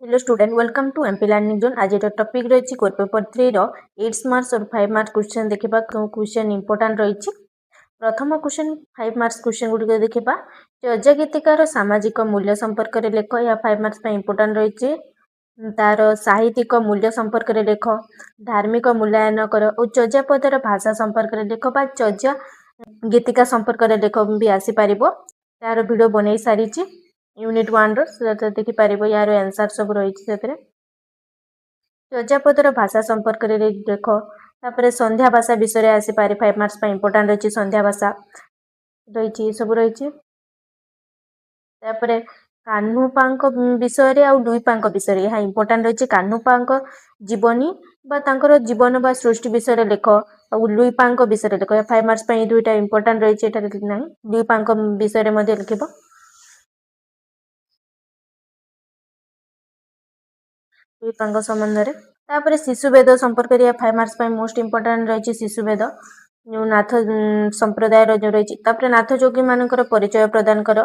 Hello student welcome to MP learning zone. आज topic रही core paper 3 रो 8 marks और 5 marks question देखा question important रही। प्रथम क्वेश्चन 5 मार्क्स क्वेश्चन गुड़िक देखा चर्या गीतिकार सामाजिक मूल्य संपर्क में लेख या 5 मार्क्स इंपोर्टेंट रही। तार साहित्यिक मूल्य संपर्क में लेख, धार्मिक मूल्यांकन कर और चर्यापदर भाषा संपर्क में लेख बा चर्या गीतिका संपर्क में लेख भी आसीपर। तार वीडियो बनई सारी यूनिट 1 देखिपर यार आंसर सब रही। चर्यापदर भाषा संपर्क में देख तापर संध्या भाषा विषय आसीपर 5 मार्क्स इंपोर्टेंट रही। संध्या भाषा रही सब रही। कान्हुपा विषय आ लुईपा विषय यहाँ इंपोर्टेंट रही। कान्हुपा जीवनी बा जीवन बा सृष्टि विषय लेख और लुईपा विषय लेख 5 मार्क्स दुईटा इंपोर्टेंट रही। ना लुईपा विषय लिख लुईपा संबंध में शिशुभेद संपर्क 5 मार्क्स मोस्ट इंपोर्टेंट रही। शिशुभेद जो नाथ संप्रदाय जो रही। नाथ जोगी मान परिचय प्रदान कर।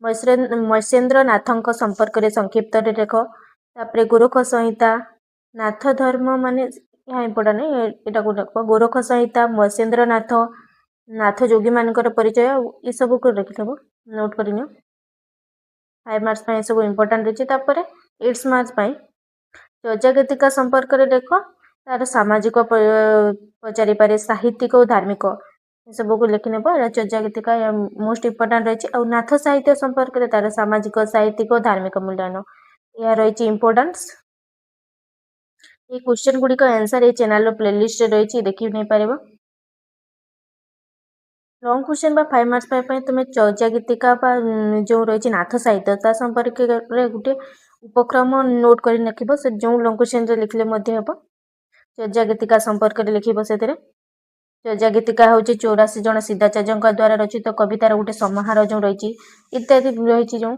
मत्स्येन्द्र नाथ संपर्क में संक्षिप्त लेख। तापर गोरख संहिता नाथ धर्म माने यहाँ इंपोर्टेंट नहीं गोरख संहिता मत्स्येन्द्र नाथ नाथ जोगी मान परिचय ये सब को लिखिदेव नोट कर 5 मार्क्स सब इंपोर्टेंट रही। 8 मार्क्स चर्या गीतिका संपर्क में लेख तार सामाजिक पचारि पारे साहित्यिक और धार्मिक सब को लिखने चर्या गीतिका मोस्ट इंपोर्टेंट रही। और नाथ साहित्य संपर्क में तार सामाजिक साहित्यिक और धार्मिक मूल्यांकन यह रही इंपोर्टेंस। ये क्वेश्चन गुड़िक आंसर ये चैनल प्लेलिस्ट रही देखी नहीं पार। लॉन्ग क्वेश्चन बा 5 मार्क्स तुम चर्या गीतिका जो रही नाथ साहित्य संपर्क में गोटे उपक्रम नोट कर लिख जो लॉन्ग क्वेश्चन लिखले हम। चर्या गीतिका संपर्क में लिख चर्या गीतिका हूँ 84 जन सिद्धाचार्य द्वारा रचित कवितार गोटे समाहार जो रही इत्यादि रही। जो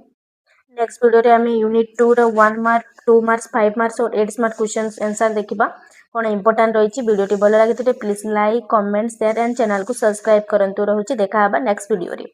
नेक्स्ट वीडियो आम यूनिट 2 रो 1 मार्क 2 मार्क्स 5 मार्क्स और 8 मार्क्स क्वेश्चन आंसर देखा कौन इंपोर्टेंट रही। वीडियो भल लगे तो please like comment share and channel को सब्सक्राइब करंतु। रहुछि देखा नेक्स्ट वीडियो रे।